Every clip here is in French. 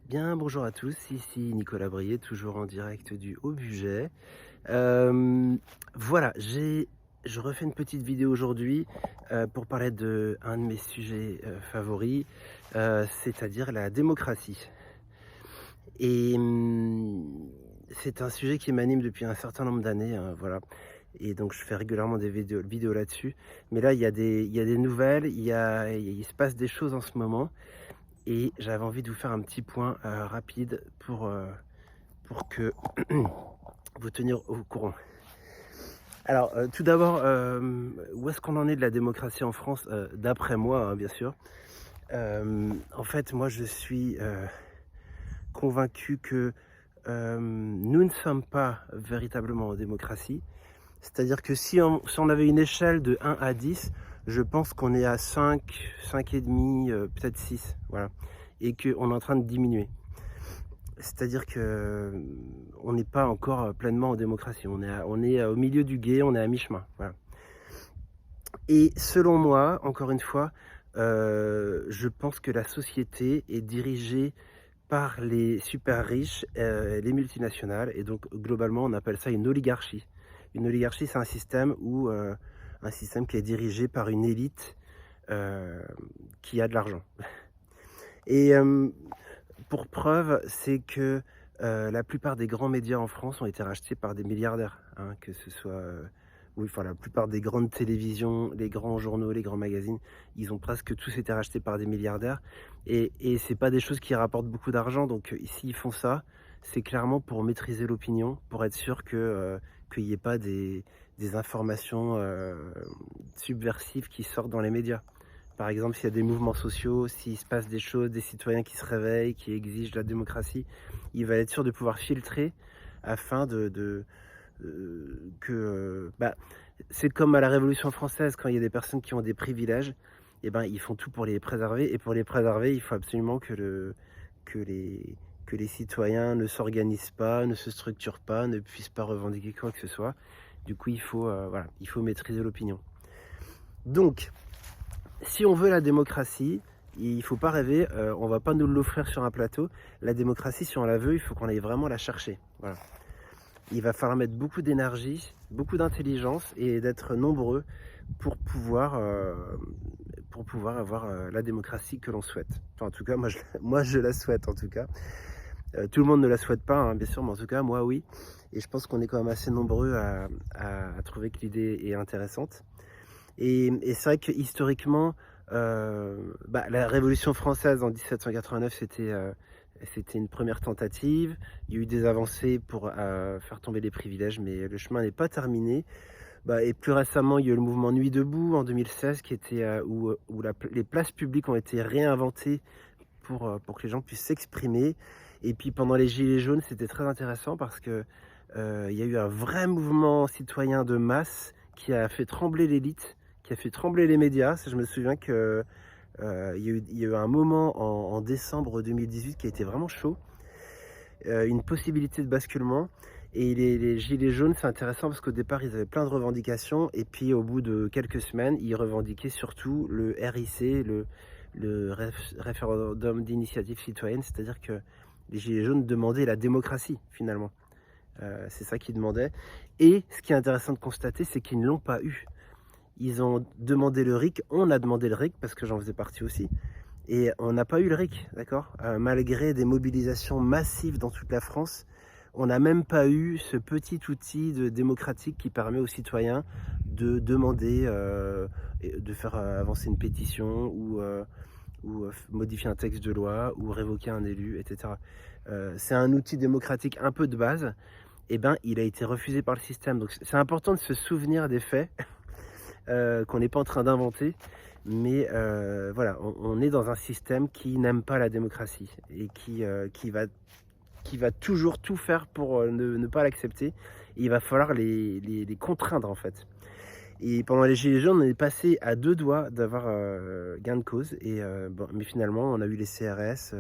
Bien, bonjour à tous, ici Nicolas Brier, toujours en direct du Haut Bugey. Voilà, je refais une petite vidéo aujourd'hui pour parler de un de mes sujets favoris, c'est-à-dire la démocratie. Et c'est un sujet qui m'anime depuis un certain nombre d'années, voilà. Et donc je fais régulièrement des vidéos là-dessus. Mais là, il y a des nouvelles, il se passe des choses en ce moment. Et j'avais envie de vous faire un petit point rapide pour que vous tenir au courant. Alors, tout d'abord, où est-ce qu'on en est de la démocratie en France? D'après moi, hein, bien sûr. En fait, moi, je suis convaincu que nous ne sommes pas véritablement en démocratie. C'est-à-dire que si on avait une échelle de 1 à 10, je pense qu'on est à 5 et demi, peut-être 6, voilà, et qu'on est en train de diminuer. C'est-à-dire que on n'est pas encore pleinement en démocratie. On est au milieu du gué, on est à mi-chemin, voilà. Et selon moi, encore une fois, je pense que la société est dirigée par les super riches, les multinationales, et donc globalement, on appelle ça une oligarchie. Une oligarchie, c'est un système qui est dirigé par une élite qui a de l'argent. Et pour preuve, c'est que la plupart des grands médias en France ont été rachetés par des milliardaires, hein, que ce soit, oui, enfin la plupart des grandes télévisions, les grands journaux, les grands magazines, ils ont presque tous été rachetés par des milliardaires et c'est pas des choses qui rapportent beaucoup d'argent, donc s'ils font ça, c'est clairement pour maîtriser l'opinion, pour être sûr que, qu'il y ait pas des informations, subversives qui sortent dans les médias. Par exemple, s'il y a des mouvements sociaux, s'il se passe des choses, des citoyens qui se réveillent, qui exigent la démocratie, il va être sûr de pouvoir filtrer afin bah, c'est comme à la Révolution française, quand il y a des personnes qui ont des privilèges, et ben, ils font tout pour les préserver. Et pour les préserver, il faut absolument que les, que les citoyens ne s'organisent pas, ne se structurent pas, ne puissent pas revendiquer quoi que ce soit. Du coup, voilà, il faut maîtriser l'opinion. Donc, si on veut la démocratie, il ne faut pas rêver, on ne va pas nous l'offrir sur un plateau. La démocratie, si on la veut, il faut qu'on aille vraiment la chercher. Voilà. Il va falloir mettre beaucoup d'énergie, beaucoup d'intelligence et d'être nombreux pour pouvoir avoir la démocratie que l'on souhaite. Enfin, en tout cas, moi, je la souhaite en tout cas. Tout le monde ne la souhaite pas, hein, bien sûr, mais en tout cas, moi, oui. Et je pense qu'on est quand même assez nombreux à trouver que l'idée est intéressante. Et c'est vrai que historiquement, la Révolution française en 1789, c'était une première tentative. Il y a eu des avancées pour faire tomber les privilèges, mais le chemin n'est pas terminé. Et plus récemment, il y a eu le mouvement Nuit debout en 2016, qui était où les places publiques ont été réinventées pour que les gens puissent s'exprimer. Et puis pendant les Gilets jaunes, c'était très intéressant parce que il y a eu un vrai mouvement citoyen de masse qui a fait trembler l'élite, qui a fait trembler les médias. Je me souviens que il y a eu un moment en décembre 2018 qui a été vraiment chaud, une possibilité de basculement. Et les gilets jaunes, c'est intéressant parce qu'au départ, ils avaient plein de revendications. Et puis, au bout de quelques semaines, ils revendiquaient surtout le RIC, le référendum d'initiative citoyenne. C'est-à-dire que les gilets jaunes demandaient la démocratie, finalement. C'est ça qu'ils demandaient. Et ce qui est intéressant de constater, c'est qu'ils ne l'ont pas eu. Ils ont demandé le RIC, on a demandé le RIC, parce que j'en faisais partie aussi. Et on n'a pas eu le RIC, d'accord, malgré des mobilisations massives dans toute la France, on n'a même pas eu ce petit outil démocratique qui permet aux citoyens de demander, de faire avancer une pétition ou modifier un texte de loi ou révoquer un élu, etc. C'est un outil démocratique un peu de base. Et ben, il a été refusé par le système. Donc c'est important de se souvenir des faits qu'on n'est pas en train d'inventer. Mais voilà, on est dans un système qui n'aime pas la démocratie et qui va toujours tout faire pour ne pas l'accepter. Il va falloir les contraindre en fait. Et pendant les Gilets jaunes, on est passé à deux doigts d'avoir gain de cause. Et, mais finalement, on a eu les CRS,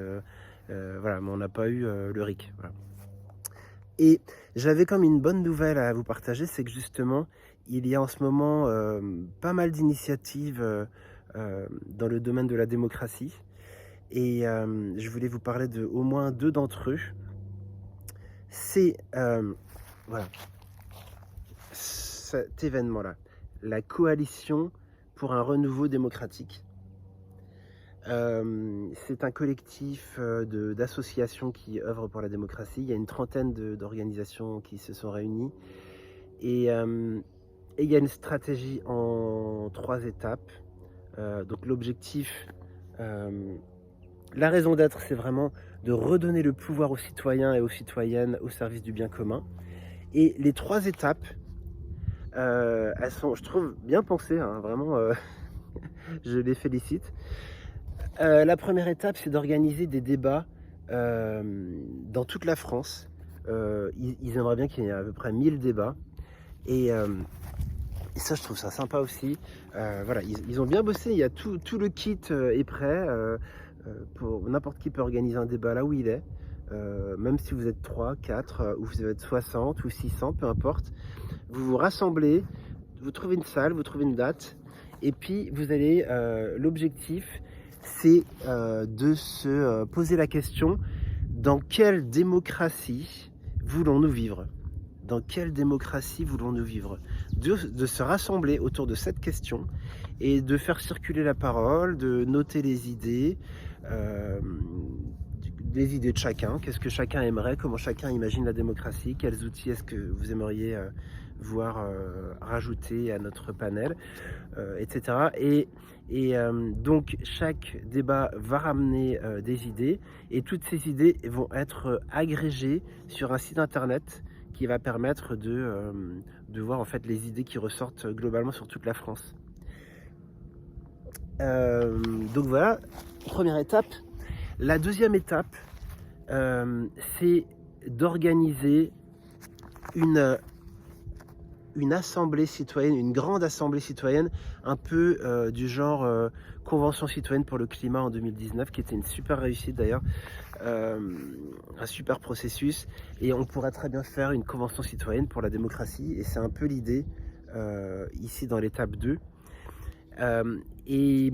voilà, mais on n'a pas eu le RIC. Voilà. Et j'avais comme une bonne nouvelle à vous partager, c'est que justement, il y a en ce moment pas mal d'initiatives dans le domaine de la démocratie. et je voulais vous parler de au moins 2 d'entre eux. C'est, voilà, cet événement-là, la Coalition pour un renouveau démocratique. C'est un collectif, d'associations qui œuvrent pour la démocratie. Il y a une trentaine d'organisations qui se sont réunies et il y a une stratégie en 3 étapes. Donc l'objectif, la raison d'être, c'est vraiment de redonner le pouvoir aux citoyens et aux citoyennes au service du bien commun. Et les 3 étapes, elles sont, je trouve, bien pensées, hein, vraiment, je les félicite. La première étape, c'est d'organiser des débats dans toute la France. Ils aimeraient bien qu'il y ait à peu près 1000 débats. Et ça, je trouve ça sympa aussi. Voilà, ils ont bien bossé, il y a tout le kit est prêt. Pour n'importe qui peut organiser un débat là où il est. Même si vous êtes 3, 4, ou vous êtes 60 ou 600, peu importe. Vous vous rassemblez, vous trouvez une salle, vous trouvez une date, et puis vous allez, l'objectif, c'est de se poser la question, dans quelle démocratie voulons-nous vivre? Dans quelle démocratie voulons-nous vivre? De se rassembler autour de cette question et de faire circuler la parole, de noter les idées, les idées de chacun, qu'est-ce que chacun aimerait, comment chacun imagine la démocratie, quels outils est-ce que vous aimeriez voir rajouter à notre panel, etc. Donc chaque débat va ramener des idées, et toutes ces idées vont être agrégées sur un site internet qui va permettre de voir en fait les idées qui ressortent globalement sur toute la France. Donc voilà, première étape. La deuxième étape, c'est d'organiser une assemblée citoyenne, une grande assemblée citoyenne, un peu du genre Convention citoyenne pour le climat en 2019, qui était une super réussite d'ailleurs, un super processus, et on pourrait très bien faire une convention citoyenne pour la démocratie, et c'est un peu l'idée ici dans l'étape 2. Et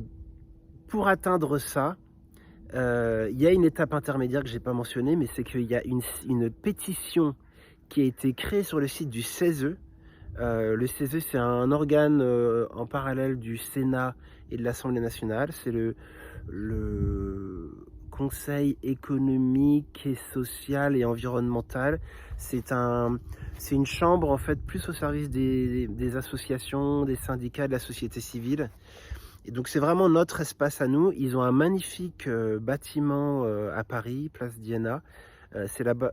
pour atteindre ça, il y a une étape intermédiaire que j'ai pas mentionnée, mais c'est qu'il y a une pétition qui a été créée sur le site du CESE. Le CESE, c'est un organe en parallèle du Sénat et de l'Assemblée nationale. C'est le Conseil économique et social et environnemental. C'est une chambre en fait plus au service des associations, des syndicats, de la société civile. Et donc c'est vraiment notre espace à nous. Ils ont un magnifique bâtiment à Paris, place d'Iéna. C'est là-bas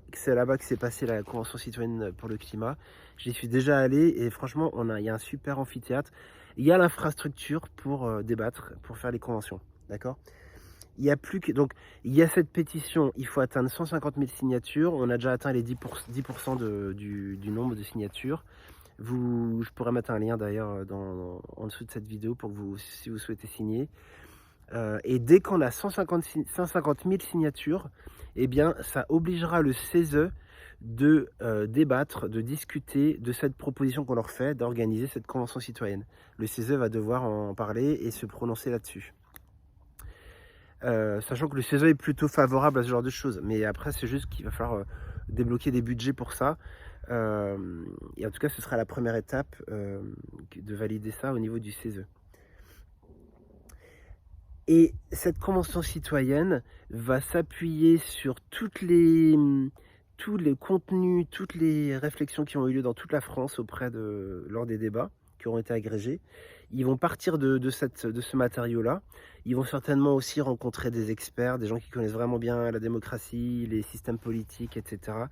que s'est passée la Convention citoyenne pour le climat. J'y suis déjà allé et franchement, il y a un super amphithéâtre. Il y a l'infrastructure pour débattre, pour faire les conventions. D'accord ? Il y a plus que, donc, il y a cette pétition, il faut atteindre 150 000 signatures. On a déjà atteint les 10% du nombre de signatures. Je pourrais mettre un lien d'ailleurs en dessous de cette vidéo pour que si vous souhaitez signer. Et dès qu'on a 150 000 signatures, eh bien, ça obligera le CESE de débattre, de discuter de cette proposition qu'on leur fait d'organiser cette convention citoyenne. Le CESE va devoir en parler et se prononcer là-dessus. Sachant que le CESE est plutôt favorable à ce genre de choses, mais après c'est juste qu'il va falloir débloquer des budgets pour ça. Et en tout cas, ce sera la première étape de valider ça au niveau du CESE. Et cette convention citoyenne va s'appuyer sur tous les contenus, toutes les réflexions qui ont eu lieu dans toute la France lors des débats qui auront été agrégés. Ils vont partir de ce matériau-là. Ils vont certainement aussi rencontrer des experts, des gens qui connaissent vraiment bien la démocratie, les systèmes politiques, etc.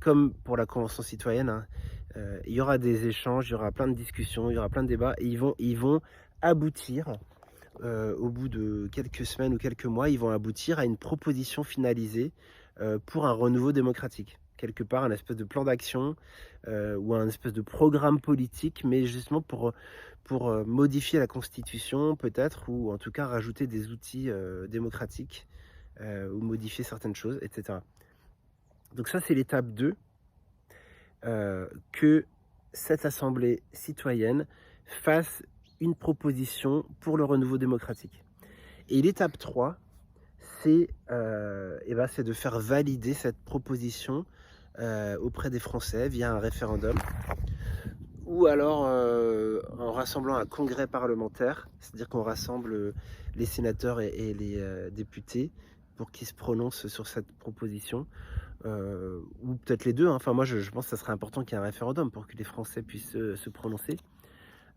Comme pour la Convention citoyenne, hein, il y aura des échanges, il y aura plein de discussions, il y aura plein de débats, et ils vont aboutir, au bout de quelques semaines ou quelques mois, ils vont aboutir à une proposition finalisée pour un renouveau démocratique. Quelque part, un espèce de plan d'action ou un espèce de programme politique, mais justement pour modifier la Constitution peut-être, ou en tout cas rajouter des outils démocratiques ou modifier certaines choses, etc. Donc ça, c'est l'étape 2, que cette assemblée citoyenne fasse une proposition pour le renouveau démocratique. Et l'étape 3, c'est c'est de faire valider cette proposition auprès des Français via un référendum, ou alors en rassemblant un congrès parlementaire, c'est-à-dire qu'on rassemble les sénateurs et les députés pour qu'ils se prononcent sur cette proposition, ou peut-être les deux, hein. Enfin moi je pense que ça serait important qu'il y ait un référendum pour que les Français puissent se prononcer,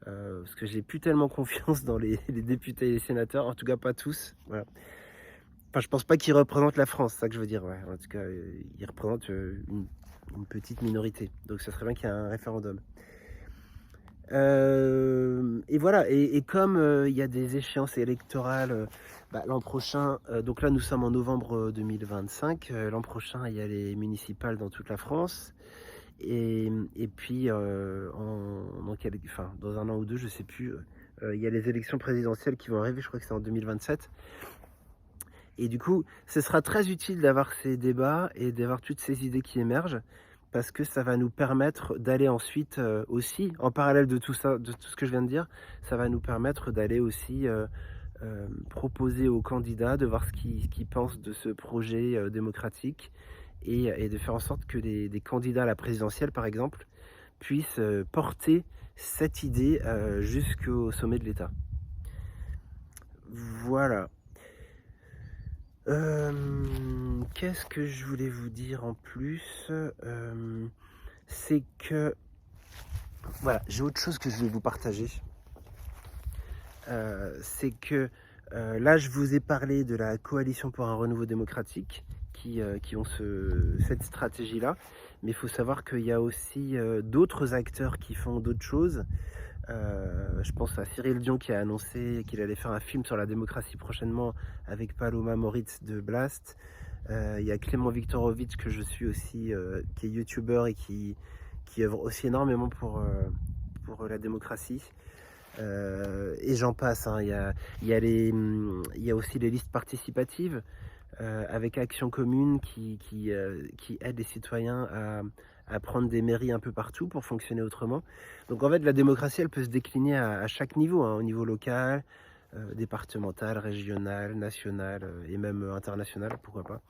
parce que j'ai plus tellement confiance dans les députés et les sénateurs, en tout cas pas tous, voilà. Enfin, je pense pas qu'ils représentent la France, c'est ça que je veux dire, ouais. En tout cas, ils représentent une petite minorité. Donc ça serait bien qu'il y ait un référendum. Et voilà, et comme il y a des échéances électorales l'an prochain, donc là nous sommes en novembre 2025, l'an prochain il y a les municipales dans toute la France, et puis dans un an ou deux, je sais plus, il y a les élections présidentielles qui vont arriver, je crois que c'est en 2027. Et du coup, ce sera très utile d'avoir ces débats et d'avoir toutes ces idées qui émergent, parce que ça va nous permettre d'aller ensuite aussi, en parallèle de tout ça, de tout ce que je viens de dire, ça va nous permettre d'aller aussi proposer aux candidats de voir ce qu'ils pensent de ce projet démocratique, et de faire en sorte que des candidats à la présidentielle, par exemple, puissent porter cette idée jusqu'au sommet de l'État. Voilà. Qu'est-ce que je voulais vous dire en plus? C'est que voilà, j'ai autre chose que je vais vous partager. C'est que là, je vous ai parlé de la Coalition pour un renouveau démocratique qui ont cette stratégie-là, mais il faut savoir qu'il y a aussi d'autres acteurs qui font d'autres choses. Je pense à Cyril Dion qui a annoncé qu'il allait faire un film sur la démocratie prochainement avec Paloma Moritz de Blast. Il y a Clément Viktorovitch que je suis aussi, qui est youtubeur et qui œuvre aussi énormément pour la démocratie. Et j'en passe, hein. Il y a aussi les listes participatives avec Action Commune qui aide les citoyens à prendre des mairies un peu partout pour fonctionner autrement. Donc en fait, la démocratie, elle peut se décliner à chaque niveau, hein, au niveau local, départemental, régional, national et même international, pourquoi pas.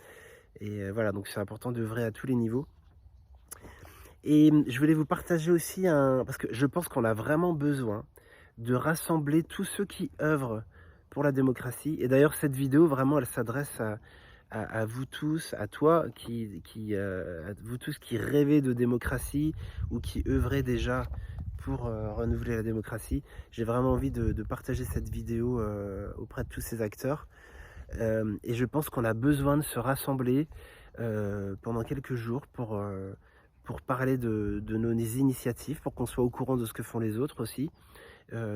Et voilà, donc c'est important d'œuvrer à tous les niveaux. Et je voulais vous partager aussi parce que je pense qu'on a vraiment besoin de rassembler tous ceux qui œuvrent pour la démocratie. Et d'ailleurs, cette vidéo, vraiment, elle s'adresse à vous tous, à toi, à vous tous qui rêvez de démocratie ou qui œuvrez déjà pour renouveler la démocratie. J'ai vraiment envie de partager cette vidéo auprès de tous ces acteurs. Et je pense qu'on a besoin de se rassembler pendant quelques jours pour parler de nos initiatives, pour qu'on soit au courant de ce que font les autres aussi.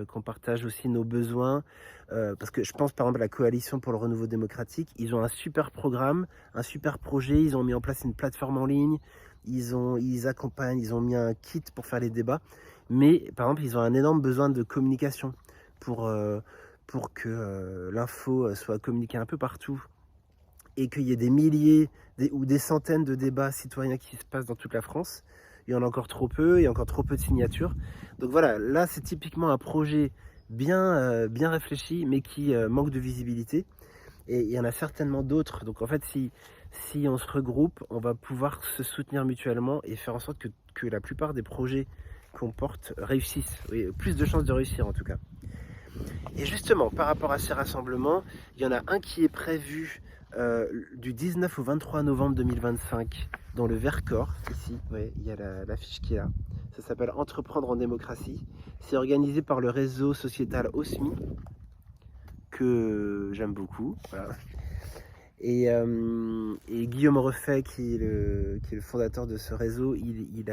Qu'on partage aussi nos besoins, parce que je pense par exemple à la Coalition pour le renouveau démocratique, ils ont un super programme, un super projet, ils ont mis en place une plateforme en ligne, ils accompagnent, ils ont mis un kit pour faire les débats, mais par exemple ils ont un énorme besoin de communication pour que l'info soit communiquée un peu partout, et qu'il y ait des milliers ou des centaines de débats citoyens qui se passent dans toute la France. Il y en a encore trop peu, il y a encore trop peu de signatures. Donc voilà, là c'est typiquement un projet bien réfléchi, mais qui manque de visibilité. Et il y en a certainement d'autres. Donc en fait, si on se regroupe, on va pouvoir se soutenir mutuellement et faire en sorte que la plupart des projets qu'on porte réussissent. Oui, plus de chances de réussir en tout cas. Et justement, par rapport à ces rassemblements, il y en a un qui est prévu du 19 au 23 novembre 2025 dans le Vercors, ici, ouais, il y a l'affiche qui est là. Ça s'appelle Entreprendre en démocratie. C'est organisé par le réseau sociétal OSMI, que j'aime beaucoup. Voilà. Et Guillaume Refait, qui est le fondateur de ce réseau, il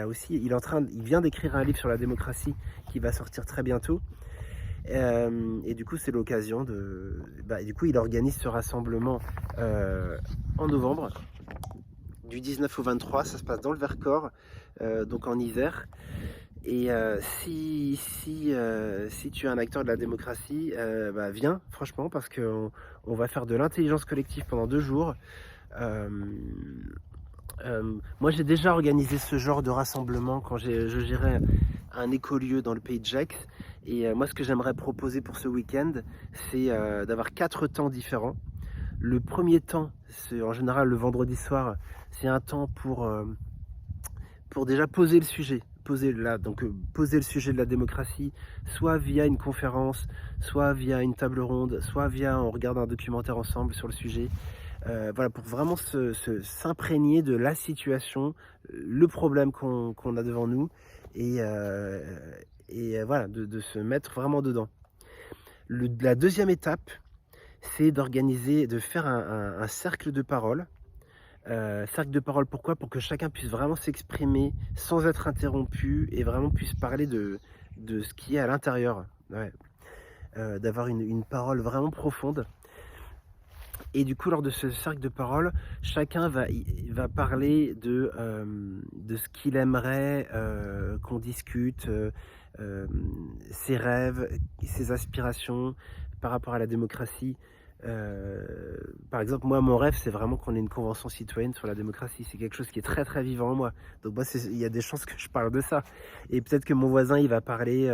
vient d'écrire un livre sur la démocratie qui va sortir très bientôt. Et du coup, c'est l'occasion du coup, il organise ce rassemblement en novembre, du 19 au 23. Ça se passe dans le Vercors, donc en Isère. Et si tu es un acteur de la démocratie, viens, franchement, parce qu'on va faire de l'intelligence collective pendant 2 jours. Moi, j'ai déjà organisé ce genre de rassemblement quand je gérais un écolieu dans le pays de Gex. Et moi, ce que j'aimerais proposer pour ce week-end, c'est d'avoir 4 temps différents. Le premier temps, c'est en général le vendredi soir, c'est un temps pour déjà poser le sujet. Poser le sujet de la démocratie, soit via une conférence, soit via une table ronde, soit via on regarde un documentaire ensemble sur le sujet. Voilà, pour vraiment s'imprégner de la situation, le problème qu'on a devant nous, et, voilà, de se mettre vraiment dedans. La deuxième étape, c'est de faire un cercle de parole. Cercle de parole, pourquoi? Pour que chacun puisse vraiment s'exprimer sans être interrompu et vraiment puisse parler de ce qui est à l'intérieur. Ouais. D'avoir une parole vraiment profonde. Et du coup, lors de ce cercle de parole, chacun va parler de ce qu'il aimerait qu'on discute, ses rêves, ses aspirations par rapport à la démocratie. Par exemple, moi, mon rêve, c'est vraiment qu'on ait une convention citoyenne sur la démocratie. C'est quelque chose qui est très très vivant en moi. Donc moi, il y a des chances que je parle de ça. Et peut-être que mon voisin, il va parler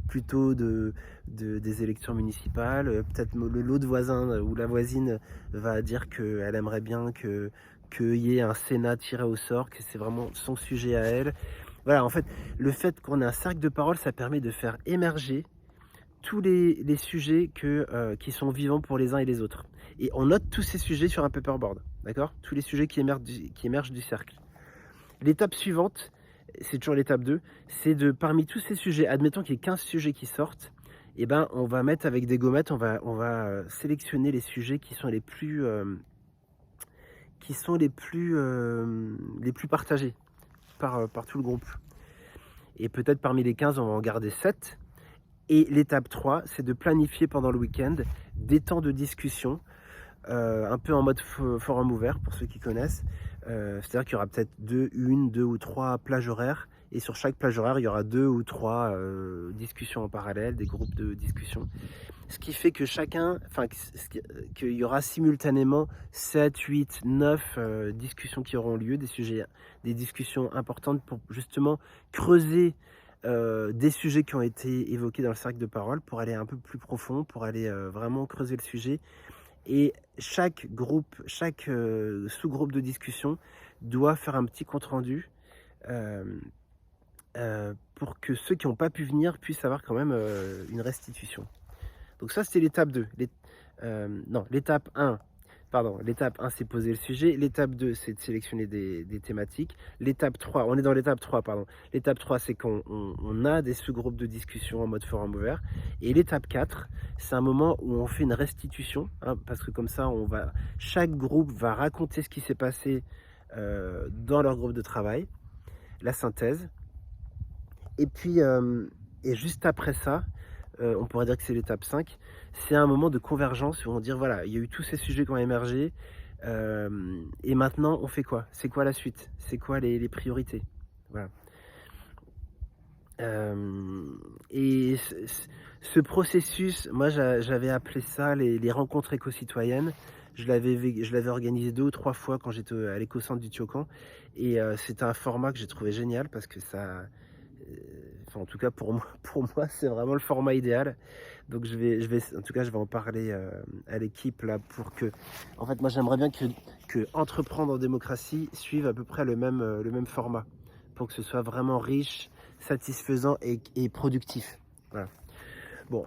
plutôt des élections municipales. Peut-être l'autre voisin ou la voisine va dire qu'elle aimerait bien qu'il y ait un Sénat tiré au sort, que c'est vraiment son sujet à elle. Voilà, en fait, le fait qu'on ait un cercle de parole, ça permet de faire émerger tous les sujets qui sont vivants pour les uns et les autres. Et on note tous ces sujets sur un paperboard, d'accord? Tous les sujets qui émergent du cercle. L'étape suivante, c'est toujours l'étape 2, c'est parmi tous ces sujets, admettons qu'il y ait 15 sujets qui sortent, et ben on va mettre avec des gommettes, on va sélectionner les sujets qui sont les plus partagés par tout le groupe. Et peut-être parmi les 15, on va en garder 7. Et l'étape 3, c'est de planifier pendant le week-end des temps de discussion, un peu en mode forum ouvert pour ceux qui connaissent. C'est-à-dire qu'il y aura peut-être deux ou trois plages horaires. Et sur chaque plage horaire, il y aura 2 ou 3 discussions en parallèle, des groupes de discussion. Ce qui fait que qu'il y aura simultanément 7, 8, 9 discussions qui auront lieu, des discussions importantes pour justement creuser des sujets qui ont été évoqués dans le cercle de parole, pour aller un peu plus profond, pour aller vraiment creuser le sujet. Et chaque sous-groupe de discussion doit faire un petit compte-rendu pour que ceux qui n'ont pas pu venir puissent avoir quand même une restitution. Donc ça, c'était l'étape 2. L'étape 1, l'étape 1, c'est poser le sujet. L'étape 2, c'est de sélectionner des thématiques. L'étape 3, on est dans l'étape 3, pardon. L'étape 3, c'est qu'on a des sous-groupes de discussion en mode forum ouvert. Et l'étape 4, c'est un moment où on fait une restitution, hein, parce que comme ça, chaque groupe va raconter ce qui s'est passé dans leur groupe de travail, la synthèse. Et puis, et juste après ça, on pourrait dire que c'est l'étape 5, c'est un moment de convergence où on va dire voilà, il y a eu tous ces sujets qui ont émergé, et maintenant on fait quoi? C'est quoi la suite? C'est quoi les priorités? Voilà. Et ce processus, moi j'avais appelé ça les rencontres éco-citoyennes. Je l'avais organisé 2 ou 3 fois quand j'étais à l'éco-centre du Tiocan, et c'était un format que j'ai trouvé génial parce que ça... en tout cas pour moi c'est vraiment le format idéal. Donc en tout cas je vais en parler à l'équipe là, pour que, en fait moi j'aimerais bien que Entreprendre en démocratie suive à peu près le même format, pour que ce soit vraiment riche, satisfaisant et productif. Voilà. Bon,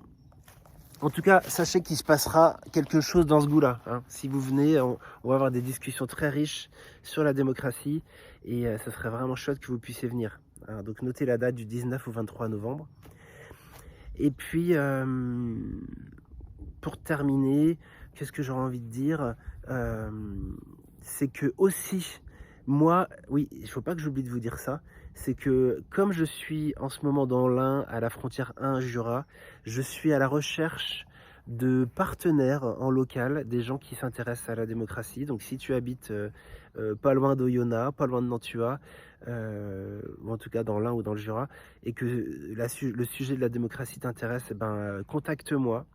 en tout cas sachez qu'il se passera quelque chose dans ce goût-là, hein. Si vous venez, on va avoir des discussions très riches sur la démocratie, et ça serait vraiment chouette que vous puissiez venir. Alors, donc notez la date du 19 au 23 novembre. Et puis, pour terminer, qu'est-ce que j'aurais envie de dire, c'est que aussi, moi, oui, il ne faut pas que j'oublie de vous dire ça, c'est que comme je suis en ce moment dans l'Ain, à la frontière Ain-Jura, je suis à la recherche de partenaires en local, des gens qui s'intéressent à la démocratie. Donc si tu habites pas loin d'Oyonnax, pas loin de Nantua, ou en tout cas dans l'Ain ou dans le Jura, et que le sujet de la démocratie t'intéresse, contacte-moi.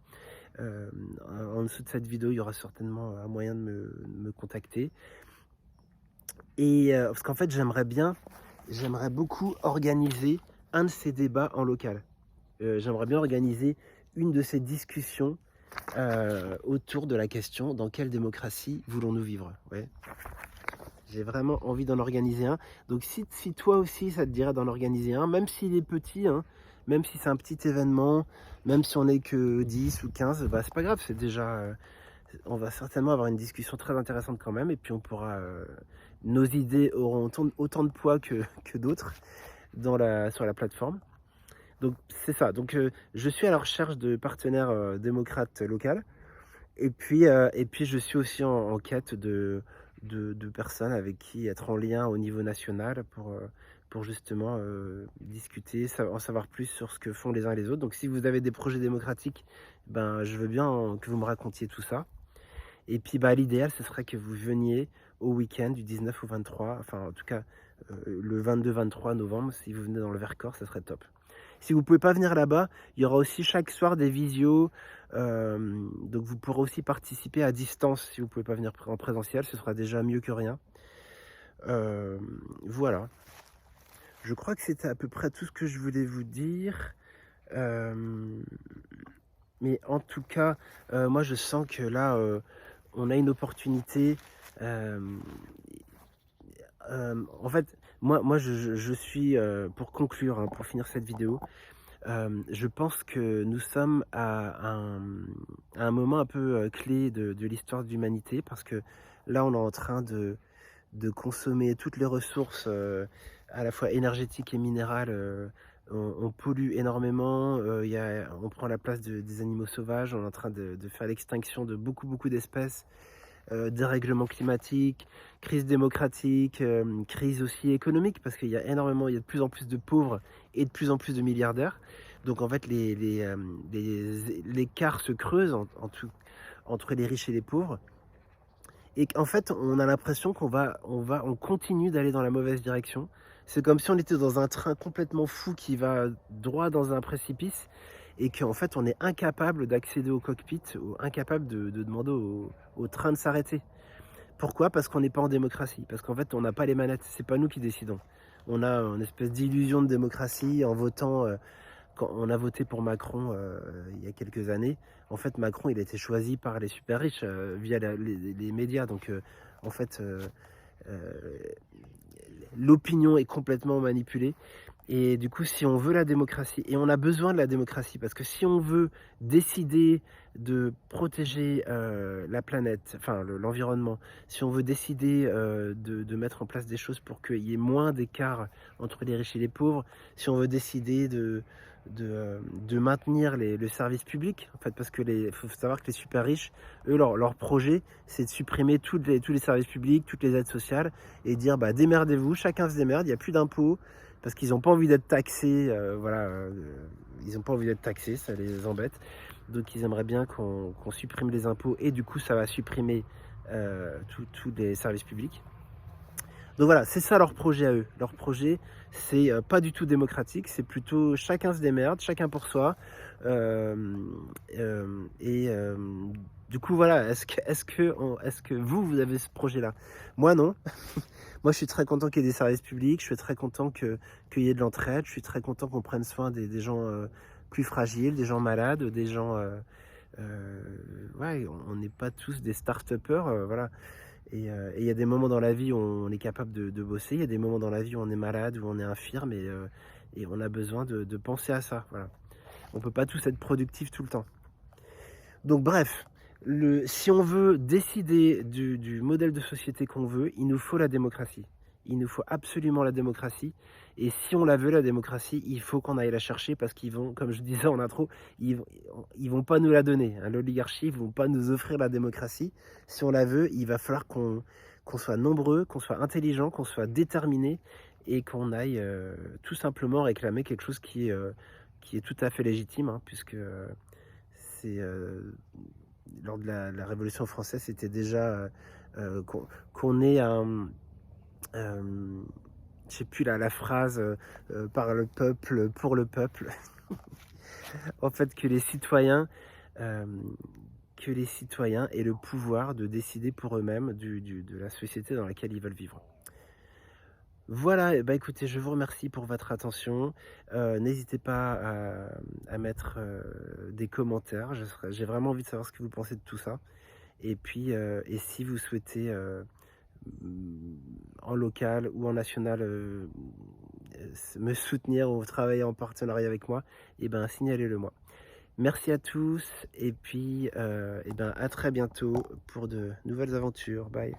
En dessous de cette vidéo, il y aura certainement un moyen de me contacter. Et parce qu'en fait, j'aimerais beaucoup organiser un de ces débats en local. j'aimerais bien organiser une de ces discussions autour de la question: dans quelle démocratie voulons-nous vivre? Ouais. J'ai vraiment envie d'en organiser un. Donc si toi aussi ça te dirait d'en organiser un, même s'il est petit, hein, même si c'est un petit événement, même si on n'est que 10 ou 15, bah c'est pas grave, c'est déjà, on va certainement avoir une discussion très intéressante quand même, et puis on pourra, nos idées auront autant de poids que d'autres sur la plateforme. Donc c'est ça, donc je suis à la recherche de partenaires démocrates locales. Et puis je suis aussi en quête de personnes avec qui être en lien au niveau national pour justement discuter, en savoir plus sur ce que font les uns et les autres. Donc si vous avez des projets démocratiques, ben, je veux bien que vous me racontiez tout ça. Et puis bah, l'idéal, ce serait que vous veniez au week-end du 19 au 23, enfin en tout cas le 22-23 novembre, si vous venez dans le Vercors, ce serait top. Si vous ne pouvez pas venir là-bas, il y aura aussi chaque soir des visios, donc vous pourrez aussi participer à distance si vous ne pouvez pas venir en présentiel, ce sera déjà mieux que rien. Voilà, je crois que c'était à peu près tout ce que je voulais vous dire. Mais en tout cas, moi je sens que là, on a une opportunité. En fait, moi je suis, pour conclure, hein, pour finir cette vidéo, je pense que nous sommes à un moment un peu clé de l'histoire de l'humanité, parce que là, on est en train de consommer toutes les ressources, à la fois énergétiques et minérales. On pollue énormément, on prend la place des animaux sauvages, on est en train de faire l'extinction de beaucoup d'espèces. Dérèglement climatique, crise démocratique, crise aussi économique, parce qu'il y a de plus en plus de pauvres et de plus en plus de milliardaires. Donc en fait, l'écart se creuse entre les riches et les pauvres. Et en fait, on a l'impression on continue d'aller dans la mauvaise direction. C'est comme si on était dans un train complètement fou qui va droit dans un précipice, et qu'en fait, on est incapable d'accéder au cockpit, ou incapable de demander au train de s'arrêter. Pourquoi? Parce qu'on n'est pas en démocratie. Parce qu'en fait, on n'a pas les manettes. C'est pas nous qui décidons. On a une espèce d'illusion de démocratie en votant. Quand on a voté pour Macron il y a quelques années, en fait, Macron, il a été choisi par les super riches via les médias. Donc, en fait, l'opinion est complètement manipulée. Et du coup, si on veut la démocratie, et on a besoin de la démocratie, parce que si on veut décider de protéger la planète, enfin l'environnement, si on veut décider de mettre en place des choses pour qu'il y ait moins d'écart entre les riches et les pauvres, si on veut décider de maintenir le service public, en fait, parce que faut savoir que les super riches, eux, leur projet, c'est de supprimer tous les services publics, toutes les aides sociales, et dire bah démerdez-vous, chacun se démerde, il n'y a plus d'impôts, parce qu'ils n'ont pas envie d'être taxés, ils n'ont pas envie d'être taxés, ça les embête. Donc ils aimeraient bien qu'on supprime les impôts, et du coup ça va supprimer tous les services publics. Donc voilà, c'est ça leur projet à eux. Leur projet, c'est pas du tout démocratique, c'est plutôt chacun se démerde, chacun pour soi. Du coup voilà, est-ce que vous avez ce projet-là? Moi non. Moi, je suis très content qu'il y ait des services publics, je suis très content qu'il y ait de l'entraide, je suis très content qu'on prenne soin des gens plus fragiles, des gens malades, des gens... ouais, on n'est pas tous des start-upers, voilà. Et il y a des moments dans la vie où on est capable de bosser, il y a des moments dans la vie où on est malade, où on est infirme, et on a besoin de penser à ça, voilà. On ne peut pas tous être productifs tout le temps. Donc bref, si on veut décider du modèle de société qu'on veut, il nous faut la démocratie. Il nous faut absolument la démocratie. Et si on la veut, la démocratie, il faut qu'on aille la chercher, parce qu'ils vont, comme je disais en intro, ils vont pas nous la donner. Hein. L'oligarchie, ils vont pas nous offrir la démocratie. Si on la veut, il va falloir qu'on soit nombreux, qu'on soit intelligents, qu'on soit déterminés, et qu'on aille tout simplement réclamer quelque chose qui est tout à fait légitime, hein, puisque c'est lors de la Révolution française, c'était déjà qu'on ait un... je sais plus la phrase par le peuple, pour le peuple. En fait, que les citoyens aient le pouvoir de décider pour eux-mêmes de la société dans laquelle ils veulent vivre. Voilà, et bah, écoutez, je vous remercie pour votre attention. N'hésitez pas à mettre, des commentaires. J'ai vraiment envie de savoir ce que vous pensez de tout ça. Et puis, et si vous souhaitez, en local ou en national, me soutenir ou travailler en partenariat avec moi, et ben, signalez-le moi. Merci à tous et puis, et ben, à très bientôt pour de nouvelles aventures. Bye.